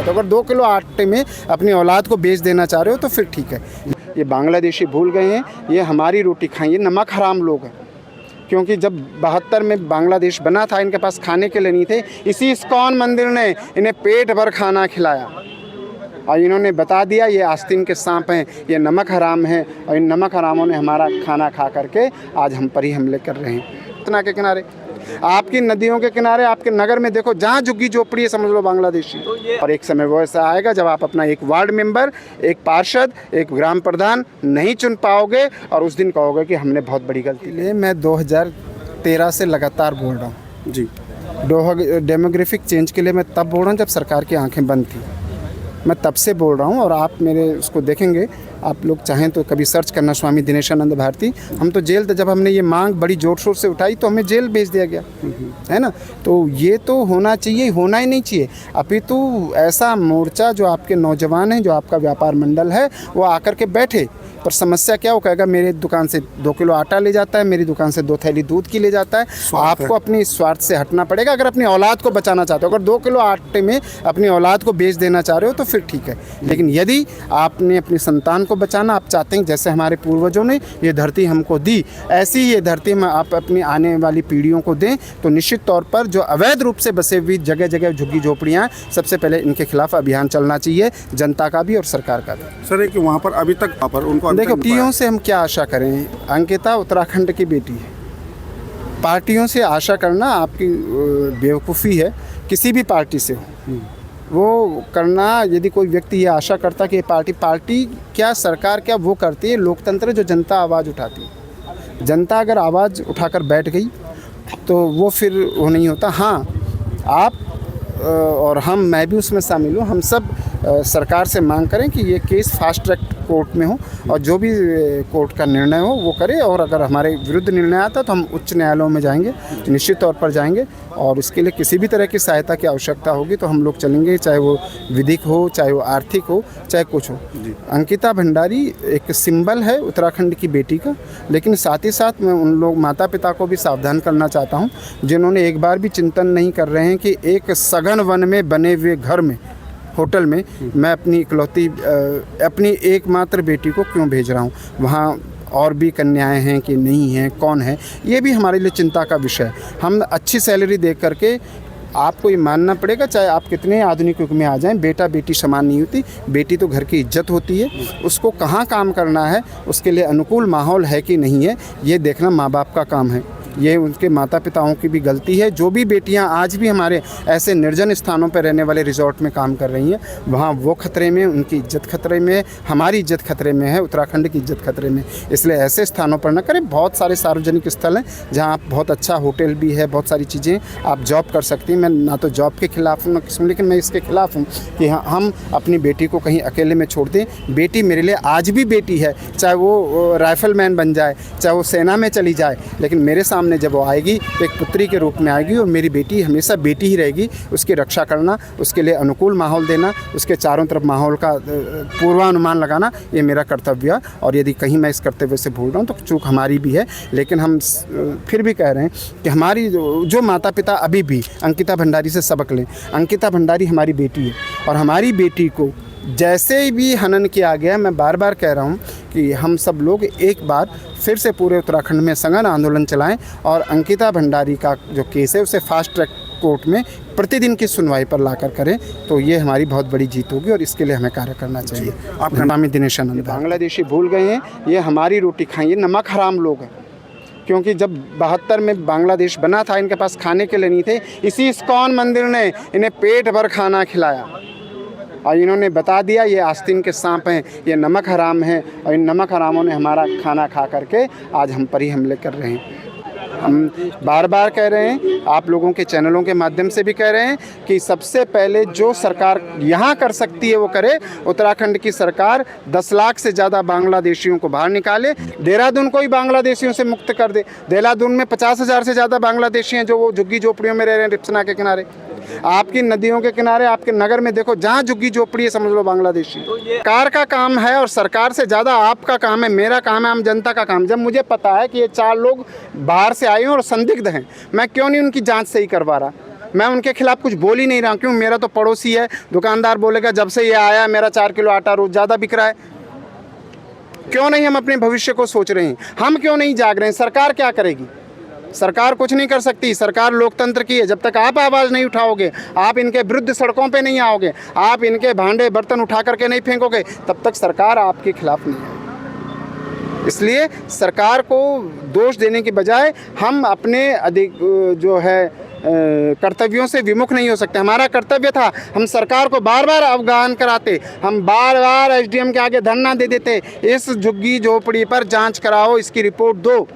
चाहते हो, अगर 2 किलो आटे में अपनी औलाद को बेच देना चाह रहे हो तो फिर ठीक है। ये बांग्लादेशी भूल गए हैं, ये हमारी रोटी खाएं, ये नमक हराम लोग हैं। क्योंकि जब 72 में बांग्लादेश बना था, इनके पास खाने के लिए नहीं थे, इसी इस्कॉन मंदिर ने इन्हें पेट भर खाना खिलाया और इन्होंने बता दिया ये आस्तीन के सांप हैं, ये नमक हराम हैं, और इन नमक हरामों ने हमारा खाना खा करके आज हम पर ही हमले कर रहे हैं। इतना के किनारे, आपकी नदियों के किनारे, आपके नगर में देखो, जहाँ झुग्गी झोपड़ी है समझ लो बांग्लादेशी। और एक समय वो ऐसा आएगा जब आप अपना एक वार्ड मेंबर, एक पार्षद, एक ग्राम प्रधान नहीं चुन पाओगे और उस दिन कहोगे कि हमने बहुत बड़ी गलती की। मैं 2013 से लगातार बोल रहा हूँ जी। डेमोग्राफिक चेंज के लिए मैं तब बोल रहा हूँ जब सरकार की आंखें बंद थी, मैं तब से बोल रहा हूँ। और आप मेरे उसको देखेंगे, आप लोग चाहें तो कभी सर्च करना स्वामी दिनेशानंद भारती। हम तो जेल, जब हमने ये मांग बड़ी जोर शोर से उठाई तो हमें जेल भेज दिया गया, है ना। तो ये तो होना चाहिए, होना ही नहीं चाहिए। अभी तो ऐसा मोर्चा जो आपके नौजवान हैं, जो आपका व्यापार मंडल है, वो आकर के बैठे, पर समस्या क्या, वो कहेगा मेरे दुकान से 2 किलो आटा ले जाता है, मेरी दुकान से 2 थैली दूध की ले जाता है। आपको अपनी स्वार्थ से हटना पड़ेगा। अगर अपनी औलाद को बचाना चाहते हो, अगर 2 किलो आटे में अपनी औलाद को बेच देना चाह रहे हो तो फिर ठीक है। लेकिन यदि आपने अपनी संतान को बचाना, आप चाहते हैं जैसे हमारे पूर्वजों ने ये धरती हमको दी, ऐसी ही ये धरती में आप अपनी आने वाली पीढ़ियों को दें, तो निश्चित तौर पर जो अवैध रूप से बसे हुई जगह जगह झुग्गी झोपड़ियाँ, सबसे पहले इनके खिलाफ अभियान चलना चाहिए, जनता का भी और सरकार का भी। सर, कि वहाँ पर अभी तक उनको देखो, पार्टियों से हम क्या आशा करें। अंकिता उत्तराखंड की बेटी है, पार्टियों से आशा करना आपकी बेवकूफ़ी है। किसी भी पार्टी से हो वो करना, यदि कोई व्यक्ति ये आशा करता कि पार्टी क्या, सरकार क्या, वो करती है लोकतंत्र, जो जनता आवाज़ उठाती है। जनता अगर आवाज़ उठाकर बैठ गई तो वो फिर वो नहीं होता। हाँ, आप और हम, मैं भी उसमें शामिल हूँ, हम सब सरकार से मांग करें कि ये केस फास्ट ट्रैक कोर्ट में हो और जो भी कोर्ट का निर्णय हो वो करे। और अगर हमारे विरुद्ध निर्णय आता तो हम उच्च न्यायालयों में जाएंगे, निश्चित तौर पर जाएंगे। और इसके लिए किसी भी तरह की सहायता की आवश्यकता होगी तो हम लोग चलेंगे, चाहे वो विधिक हो, चाहे वो आर्थिक हो, चाहे कुछ हो। अंकिता भंडारी एक सिंबल है उत्तराखंड की बेटी का, लेकिन साथ ही साथ मैं उन लोग माता पिता को भी सावधान करना चाहता हूँ जिन्होंने एक बार भी चिंतन नहीं कर रहे हैं कि एक सघन वन में बने हुए घर में, होटल में मैं अपनी इकलौती, अपनी एकमात्र बेटी को क्यों भेज रहा हूँ। वहाँ और भी कन्याएं हैं कि नहीं हैं, कौन है, ये भी हमारे लिए चिंता का विषय है। हम अच्छी सैलरी देख करके, आपको ये मानना पड़ेगा, चाहे आप कितने आधुनिक युग में आ जाएं, बेटा बेटी समान नहीं होती। बेटी तो घर की इज्जत होती है, उसको कहाँ काम करना है, उसके लिए अनुकूल माहौल है कि नहीं है, ये देखना माँ बाप का काम है। ये उनके माता पिताओं की भी गलती है। जो भी बेटियां आज भी हमारे ऐसे निर्जन स्थानों पर रहने वाले रिजॉर्ट में काम कर रही हैं, वहाँ वो खतरे में, उनकी इज्जत खतरे में, हमारी इज्जत खतरे में है, उत्तराखंड की इज्जत खतरे में। इसलिए ऐसे स्थानों पर न करें। बहुत सारे सार्वजनिक स्थल हैं जहाँ आप, बहुत अच्छा होटल भी है, बहुत सारी चीज़ें, आप जॉब कर सकती हैं। मैं ना तो जॉब के खिलाफ हूँ ना किसी, लेकिन मैं इसके खिलाफ हूँ कि हम अपनी बेटी को कहीं अकेले में छोड़ दें। बेटी मेरे लिए आज भी बेटी है, चाहे वो राइफलमैन बन जाए, चाहे वो सेना में चली जाए, लेकिन मेरे सामने जब वो आएगी एक पुत्री के रूप में आएगी और मेरी बेटी हमेशा बेटी ही रहेगी। उसकी रक्षा करना, उसके लिए अनुकूल माहौल देना, उसके चारों तरफ माहौल का पूर्वानुमान लगाना, ये मेरा कर्तव्य है। और यदि कहीं मैं इस कर्तव्य से भूल रहा हूँ तो चूक हमारी भी है। लेकिन हम फिर भी कह रहे हैं कि हमारी जो माता पिता अभी भी अंकिता भंडारी से सबक लें। अंकिता भंडारी हमारी बेटी है और हमारी बेटी को जैसे भी हनन किया गया, मैं बार बार कह रहा हूँ कि हम सब लोग एक बार फिर से पूरे उत्तराखंड में सघन आंदोलन चलाएं और अंकिता भंडारी का जो केस है उसे फास्ट ट्रैक कोर्ट में प्रतिदिन की सुनवाई पर लाकर करें, तो ये हमारी बहुत बड़ी जीत होगी और इसके लिए हमें कार्य करना चाहिए। आपका नाम है दिनेशानंद। बांग्लादेशी भूल गए हैं, ये हमारी रोटी खाएं, ये नमक हराम लोग हैं। क्योंकि जब 72 में बांग्लादेश बना था, इनके पास खाने के लिए नहीं थे, इसी इस्कॉन मंदिर ने इन्हें पेट भर खाना खिलाया और इन्होंने बता दिया ये आस्तीन के सांप हैं, ये नमक हराम हैं। और इन नमक हरामों ने हमारा खाना खा करके आज हम पर ही हमले कर रहे हैं। हम बार बार कह रहे हैं, आप लोगों के चैनलों के माध्यम से भी कह रहे हैं कि सबसे पहले जो सरकार यहाँ कर सकती है वो करे। उत्तराखंड की सरकार 10 लाख से ज़्यादा बांग्लादेशियों को बाहर निकाले, देहरादून को ही बांग्लादेशियों से मुक्त कर दे। देहरादून में 50,000 से ज़्यादा बांग्लादेशी हैं जो वो झुग्गी झोपड़ियों में रह रहे हैं, रिप्सना के किनारे। आपकी नदियों के किनारे, आपके नगर में देखो, जहाँ झुग्गी झोपड़ी है समझ लो बांग्लादेशी। सरकार का काम है और सरकार से ज़्यादा आपका काम है, मेरा काम है, आम जनता का काम। जब मुझे पता है कि ये 4 लोग बाहर से आए हैं और संदिग्ध हैं, मैं क्यों नहीं उनकी जांच सही करवा रहा। मैं उनके खिलाफ कुछ बोल ही नहीं रहा हूँ, क्यों? मेरा तो पड़ोसी है, दुकानदार बोलेगा जब से ये आया मेरा 4 किलो आटा रोज़ ज़्यादा बिक रहा है। क्यों नहीं हम अपने भविष्य को सोच रहे हैं? हम क्यों नहीं जाग रहे हैं? सरकार क्या करेगी? सरकार कुछ नहीं कर सकती। सरकार लोकतंत्र की है। जब तक आप आवाज़ नहीं उठाओगे, आप इनके विरुद्ध सड़कों पे नहीं आओगे, आप इनके भांडे बर्तन उठा करके नहीं फेंकोगे, तब तक सरकार आपके खिलाफ नहीं है। इसलिए सरकार को दोष देने की बजाय हम अपने जो है कर्तव्यों से विमुख नहीं हो सकते। हमारा कर्तव्य था, हम सरकार को बार बार अवगाहन कराते, हम बार बार एसडीएम के आगे धरना दे देते, इस झुग्गी झोपड़ी पर जांच कराओ, इसकी रिपोर्ट दो।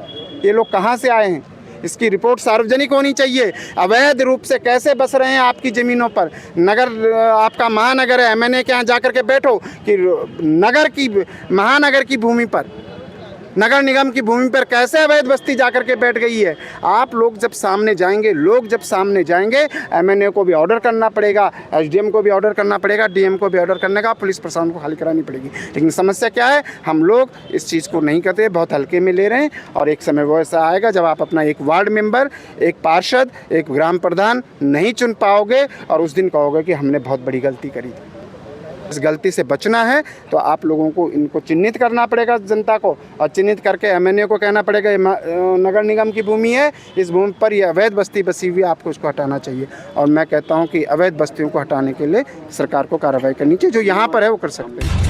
ये लोग कहाँ से आए हैं? इसकी रिपोर्ट सार्वजनिक होनी चाहिए। अवैध रूप से कैसे बस रहे हैं आपकी ज़मीनों पर? नगर आपका महानगर है, एमएनए के यहाँ जा कर के बैठो कि नगर की महानगर की भूमि पर, नगर निगम की भूमि पर कैसे अवैध बस्ती जा कर के बैठ गई है। आप लोग जब सामने जाएंगे, लोग जब सामने जाएंगे, एमएनए को भी ऑर्डर करना पड़ेगा, एसडीएम को भी ऑर्डर करना पड़ेगा, डीएम को भी ऑर्डर करने का, पुलिस प्रशासन को खाली करानी पड़ेगी। लेकिन समस्या क्या है? हम लोग इस चीज़ को नहीं करते, बहुत हल्के में ले रहे हैं। और एक समय वो ऐसा आएगा जब आप अपना एक वार्ड मेंबर, एक पार्षद, एक ग्राम प्रधान नहीं चुन पाओगे और उस दिन कहोगे कि हमने बहुत बड़ी गलती करी थी। इस गलती से बचना है तो आप लोगों को इनको चिन्हित करना पड़ेगा, जनता को, और चिन्हित करके एमएनए को कहना पड़ेगा ये नगर निगम की भूमि है, इस भूमि पर ये अवैध बस्ती बसी हुई, आपको उसको हटाना चाहिए। और मैं कहता हूं कि अवैध बस्तियों को हटाने के लिए सरकार को कार्रवाई करनी चाहिए। जो यहाँ पर है वो कर सकते हैं।